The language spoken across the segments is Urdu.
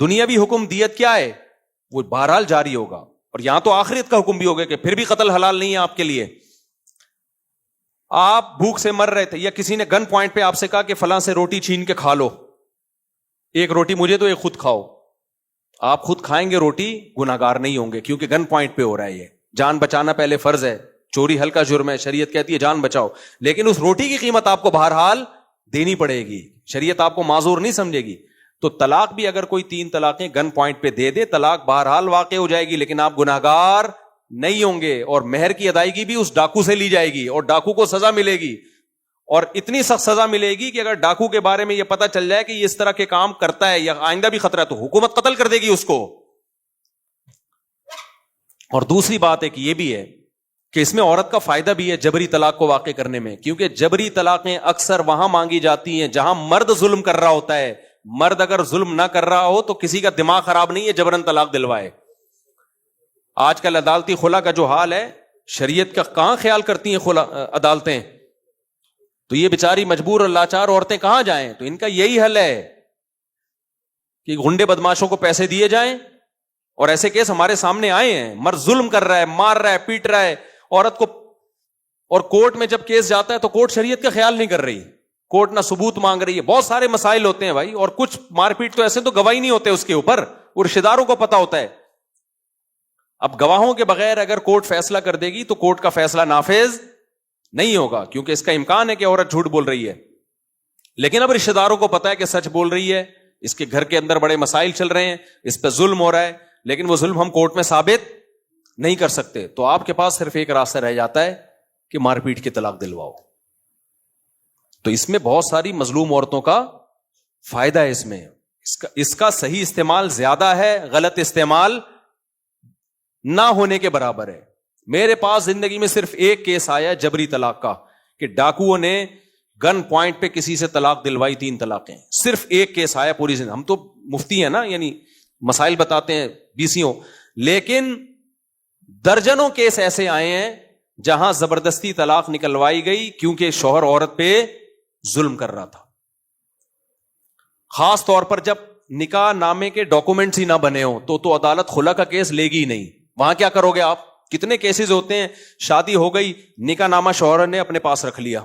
دنیاوی حکم دیت کیا ہے؟ وہ بہرحال جاری ہوگا. اور یہاں تو آخرت کا حکم بھی ہوگا کہ پھر بھی قتل حلال نہیں ہے آپ کے لیے. آپ بھوک سے مر رہے تھے یا کسی نے گن پوائنٹ پہ آپ سے کہا کہ فلاں سے روٹی چھین کے کھا لو, ایک روٹی مجھے تو ایک خود کھاؤ. آپ خود کھائیں گے روٹی, گناہگار نہیں ہوں گے کیونکہ گن پوائنٹ پہ ہو رہا ہے. یہ جان بچانا پہلے فرض ہے, چوری ہلکا جرم ہے, شریعت کہتی ہے جان بچاؤ, لیکن اس روٹی کی قیمت آپ کو بہرحال دینی پڑے گی. شریعت آپ کو معذور نہیں سمجھے گی. تو طلاق بھی اگر کوئی 3 طلاقیں گن پوائنٹ پہ دے دے, طلاق بہرحال واقع ہو جائے گی, لیکن آپ گناہگار نہیں ہوں گے. اور مہر کی ادائیگی بھی اس ڈاکو سے لی جائے گی اور ڈاکو کو سزا ملے گی, اور اتنی سخت سزا ملے گی کہ اگر ڈاکو کے بارے میں یہ پتا چل جائے کہ یہ اس طرح کے کام کرتا ہے یا آئندہ بھی خطرہ ہے تو حکومت قتل کر دے گی اس کو. اور دوسری بات ایک یہ بھی ہے کہ اس میں عورت کا فائدہ بھی ہے جبری طلاق کو واقع کرنے میں, کیونکہ جبری طلاقیں اکثر وہاں مانگی جاتی ہیں جہاں مرد ظلم کر رہا ہوتا ہے. مرد اگر ظلم نہ کر رہا ہو تو کسی کا دماغ خراب نہیں ہے جبرن طلاق دلوائے. آج کل عدالتی خلا کا جو حال ہے, شریعت کا کہاں خیال کرتی ہیں خلا عدالتیں, تو یہ بیچاری مجبور اور لاچار عورتیں کہاں جائیں. تو ان کا یہی حل ہے کہ گنڈے بدماشوں کو پیسے دیے جائیں, اور ایسے کیس ہمارے سامنے آئے ہیں, مرد ظلم کر رہا ہے, مار رہا ہے, پیٹ رہا ہے عورت کو, اور کورٹ میں جب کیس جاتا ہے تو کورٹ شریعت کا خیال نہیں کر رہی, کورٹ نہ ثبوت مانگ رہی ہے. بہت سارے مسائل ہوتے ہیں بھائی, اور کچھ مار پیٹ تو ایسے تو گواہی نہیں ہوتے اس کے اوپر, وہ رشتہ داروں کو پتا ہوتا ہے. اب گواہوں کے بغیر اگر کورٹ فیصلہ کر دے گی تو کورٹ کا فیصلہ نافذ نہیں ہوگا, کیونکہ اس کا امکان ہے کہ عورت جھوٹ بول رہی ہے. لیکن اب رشتہ داروں کو پتا ہے کہ سچ بول رہی ہے, اس کے گھر کے اندر بڑے مسائل چل رہے ہیں, اس پہ ظلم ہو رہا ہے, لیکن وہ ظلم ہم کورٹ میں ثابت نہیں کر سکتے. تو آپ کے پاس صرف ایک راستہ رہ جاتا ہے کہ مار پیٹ کی طلاق دلواؤ. تو اس میں بہت ساری مظلوم عورتوں کا فائدہ ہے. اس کا صحیح استعمال زیادہ ہے, غلط استعمال نہ ہونے کے برابر ہے. میرے پاس زندگی میں صرف ایک کیس آیا جبری طلاق کا کہ ڈاکوؤں نے گن پوائنٹ پہ کسی سے طلاق دلوائی, 3 طلاقیں. صرف ایک کیس آیا پوری زندگی. ہم تو مفتی ہیں نا, یعنی مسائل بتاتے ہیں BCوں, لیکن درجنوں کیس ایسے آئے ہیں جہاں زبردستی طلاق نکلوائی گئی کیونکہ شوہر عورت پہ ظلم کر رہا تھا. خاص طور پر جب نکاح نامے کے ڈاکومنٹس ہی نہ بنے ہوں تو عدالت خلا کا کیس لے گی نہیں. وہاں کیا کرو گے آپ؟ کتنے کیسز ہوتے ہیں, شادی ہو گئی, نکاح نامہ شوہر نے اپنے پاس رکھ لیا.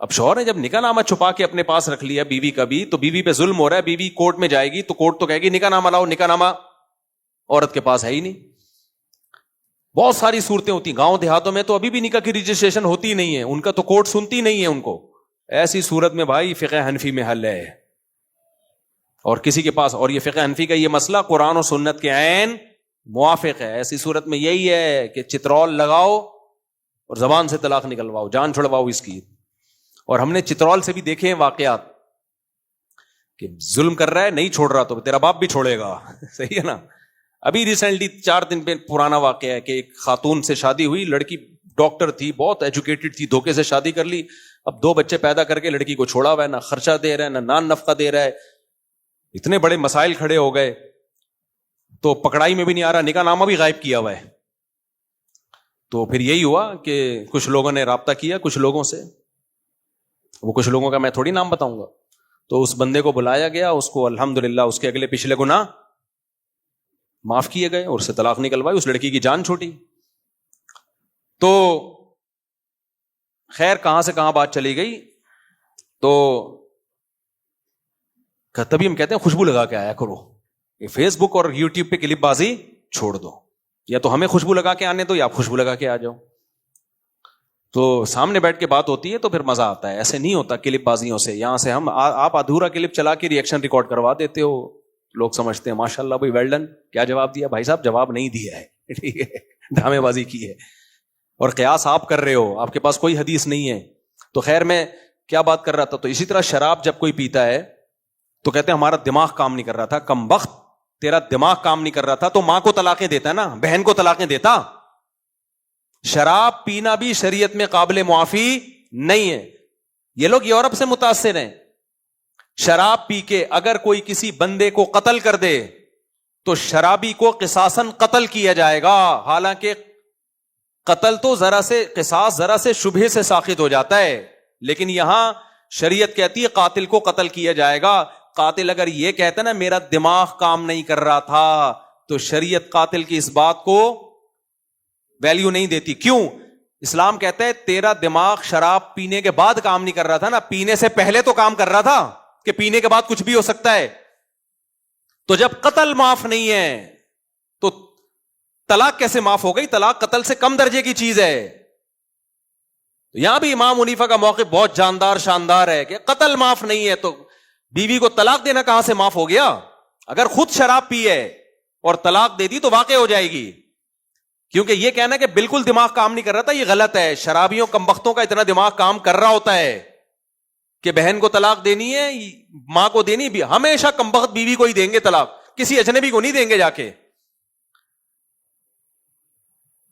اب شوہر نے جب نکاح نامہ چھپا کے اپنے پاس رکھ لیا بیوی کا بھی, تو بیوی پہ ظلم ہو رہا ہے. بیوی کورٹ میں جائے گی تو کورٹ تو کہے گی نکاح نامہ لاؤ, نکاح نامہ عورت کے پاس ہے ہی نہیں. بہت ساری صورتیں ہوتی ہیں. گاؤں دیہاتوں میں تو ابھی بھی نکاح کی رجسٹریشن ہوتی نہیں ہے, ان کا تو کورٹ سنتی نہیں ہے ان کو. ایسی صورت میں بھائی فقہ حنفی میں حل ہے, اور کسی کے پاس, اور یہ فقہ حنفی کا یہ مسئلہ قرآن اور سنت کے عین موافق ہے. ایسی صورت میں یہی ہے کہ چترول لگاؤ اور زبان سے طلاق نکلواؤ, جان چھڑواؤ اس کی. اور ہم نے چترول سے بھی دیکھے ہیں واقعات کہ ظلم کر رہا ہے, نہیں چھوڑ رہا تو تیرا باپ بھی چھوڑے گا. صحیح ہے نا. ابھی ریسنٹلی 4 دن پہ پرانا واقعہ ہے کہ ایک خاتون سے شادی ہوئی, لڑکی ڈاکٹر تھی, بہت ایجوکیٹڈ تھی, دھوکے سے شادی کر لی. اب 2 بچے پیدا کر کے لڑکی کو چھوڑا ہوا ہے, نہ خرچہ دے رہا ہے, نہ نان نفقہ دے رہا ہے. اتنے بڑے مسائل کھڑے ہو گئے تو پکڑائی میں بھی نہیں آ رہا, نکاح نامہ بھی غائب کیا ہوا ہے. تو پھر یہی ہوا کہ کچھ لوگوں نے رابطہ کیا کچھ لوگوں سے, وہ کچھ لوگوں کا میں تھوڑی نام بتاؤں گا. تو اس بندے کو بلایا گیا, اس کو الحمدللہ اس کے اگلے پچھلے گناہ معاف کیے گئے اور اس سے طلاق نکلوائی, اس لڑکی کی جان چھوٹی. تو خیر کہاں سے کہاں بات چلی گئی, تو تبھی ہم کہتے ہیں خوشبو لگا کے آیا کرو, یہ فیس بک اور یوٹیوب پہ کلپ بازی چھوڑ دو, یا تو ہمیں خوشبو لگا کے آنے دو یا آپ خوشبو لگا کے آ جاؤ. تو سامنے بیٹھ کے بات ہوتی ہے تو پھر مزہ آتا ہے, ایسے نہیں ہوتا کلپ بازیوں سے. یہاں سے ہم آپ ادھورا کلپ چلا کے ریئیکشن ریکارڈ کروا دیتے ہو, لوگ سمجھتے ہیں ماشاء اللہ بھائی ویل ڈن, کیا جواب دیا. بھائی صاحب جواب نہیں دیا ہے, ٹھیک ہے, ڈرامے بازی کی ہے. اور قیاس آپ کر رہے ہو, آپ کے پاس کوئی حدیث نہیں ہے. تو خیر میں کیا بات کر رہا تھا, تو اسی طرح شراب جب کوئی پیتا ہے تو کہتے ہیں ہمارا دماغ کام نہیں کر رہا تھا. کم وقت, تیرا دماغ کام نہیں کر رہا تھا تو ماں کو طلاقیں دیتا نا, بہن کو طلاقیں دیتا. شراب پینا بھی شریعت میں قابل معافی نہیں ہے. یہ لوگ یورپ سے متاثر ہیں. شراب پی کے اگر کوئی کسی بندے کو قتل کر دے تو شرابی کو قصاصاً قتل کیا جائے گا. حالانکہ قتل تو قصاص ذرا سے شبہے سے ساقط ہو جاتا ہے, لیکن یہاں شریعت کہتی ہے قاتل کو قتل کیا جائے گا. قاتل اگر یہ کہتا نا میرا دماغ کام نہیں کر رہا تھا, تو شریعت قاتل کی اس بات کو ویلیو نہیں دیتی. کیوں؟ اسلام کہتا ہے تیرا دماغ شراب پینے کے بعد کام نہیں کر رہا تھا نا, پینے سے پہلے تو کام کر رہا تھا کہ پینے کے بعد کچھ بھی ہو سکتا ہے. تو جب قتل معاف نہیں ہے تو طلاق کیسے معاف ہو گئی؟ طلاق قتل سے کم درجے کی چیز ہے. یہاں بھی امام حنیفہ کا موقف بہت جاندار شاندار ہے کہ قتل معاف نہیں ہے تو بیوی کو طلاق دینا کہاں سے معاف ہو گیا؟ اگر خود شراب پی ہے اور طلاق دے دی تو واقع ہو جائے گی. کیونکہ یہ کہنا کہ بالکل دماغ کام نہیں کر رہا تھا یہ غلط ہے. شرابیوں کمبختوں کا اتنا دماغ کام کر رہا ہوتا ہے کہ بہن کو طلاق دینی ہے, ماں کو دینی بھی, ہمیشہ کمبخت بیوی کو ہی دیں گے طلاق, کسی اجنبی کو نہیں دیں گے جا کے.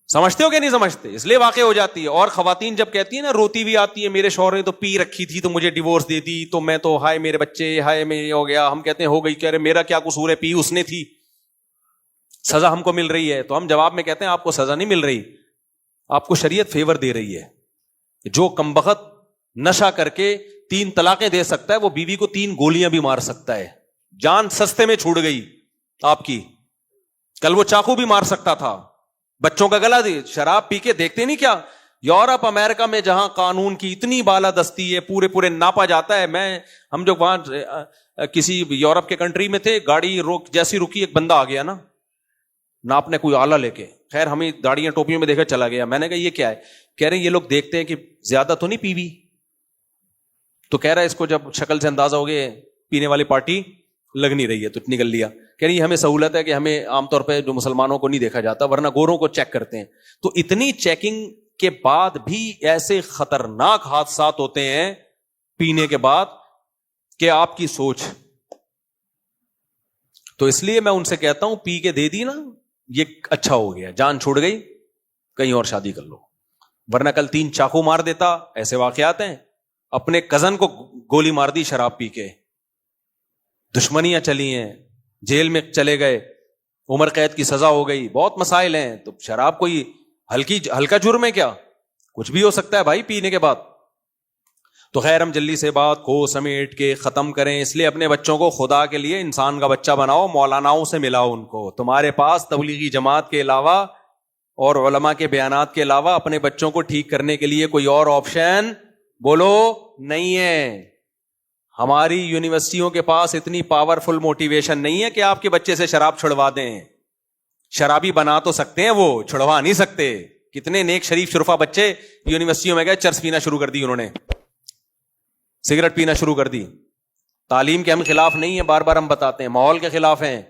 سمجھتے ہو کہ نہیں سمجھتے؟ اس لیے واقع ہو جاتی ہے. اور خواتین جب کہتی ہیں نا, روتی بھی آتی ہے میرے شوہر نے تو پی رکھی تھی تو مجھے ڈیورس دے دی, تو میں تو ہائے میرے بچے, ہائے میں یہ ہو گیا. ہم کہتے ہیں ہو گئی, کہہ رہے میرا کیا قصور ہے, پی اس نے تھی, سزا ہم کو مل رہی ہے. تو ہم جواب میں کہتے ہیں آپ کو سزا نہیں مل رہی, آپ کو شریعت فیور دے رہی ہے. جو کمبخت نشہ کر کے 3 طلاقیں دے سکتا ہے وہ بیوی کو 3 گولیاں بھی مار سکتا ہے. جان سستے میں چھوٹ گئی آپ کی. کل وہ چاقو بھی مار سکتا تھا, بچوں کا گلا دی. شراب پی کے دیکھتے نہیں کیا یورپ امریکہ میں جہاں قانون کی اتنی بالادستی ہے, پورے ناپا جاتا ہے. ہم جو وہاں کسی یورپ کے کنٹری میں تھے, گاڑی جیسی رکی ایک بندہ آ گیا نا ناپنے کوئی آلہ لے کے, خیر ہمیں داڑیاں ٹوپیوں میں دیکھا چلا گیا. میں نے کہا یہ کیا ہے؟ کہہ رہے ہیں یہ لوگ دیکھتے ہیں کہ زیادہ تو نہیں پیوی, تو کہہ رہا ہے اس کو جب شکل سے اندازہ ہو گیا پینے والی پارٹی لگ نہیں رہی ہے تو نکل لیا. کہہ رہی ہمیں سہولت ہے کہ ہمیں عام طور پہ جو مسلمانوں کو نہیں دیکھا جاتا, ورنہ گوروں کو چیک کرتے ہیں. تو اتنی چیکنگ کے بعد بھی ایسے خطرناک حادثات ہوتے ہیں پینے کے بعد کہ آپ کی سوچ. تو اس لیے میں ان سے کہتا ہوں پی کے دے دی نا یہ اچھا ہو گیا, جان چھوڑ گئی, کہیں اور شادی کر لو. ورنہ کل 3 چاقو مار دیتا. ایسے واقعات ہیں. اپنے کزن کو گولی مار دی شراب پی کے, دشمنیاں چلی ہیں, جیل میں چلے گئے, عمر قید کی سزا ہو گئی. بہت مسائل ہیں. تو شراب کوئی ہلکا جرم ہے کیا؟ کچھ بھی ہو سکتا ہے بھائی پینے کے بعد. تو خیر ہم جلدی سے بات کو سمیٹ کے ختم کریں. اس لیے اپنے بچوں کو خدا کے لیے انسان کا بچہ بناؤ, مولاناؤں سے ملاؤ ان کو. تمہارے پاس تبلیغی جماعت کے علاوہ اور علماء کے بیانات کے علاوہ اپنے بچوں کو ٹھیک کرنے کے لیے کوئی اور آپشن بولو نہیں ہے. ہماری یونیورسٹیوں کے پاس اتنی پاورفل موٹیویشن نہیں ہے کہ آپ کے بچے سے شراب چھڑوا دیں. شرابی بنا تو سکتے ہیں, وہ چھڑوا نہیں سکتے. کتنے نیک شریف شرفا بچے یونیورسٹیوں میں گئے, چرس پینا شروع کر دی انہوں نے, سگریٹ پینا شروع کر دی. تعلیم کے ہم خلاف نہیں ہیں, بار بار ہم بتاتے ہیں, ماحول کے خلاف ہیں.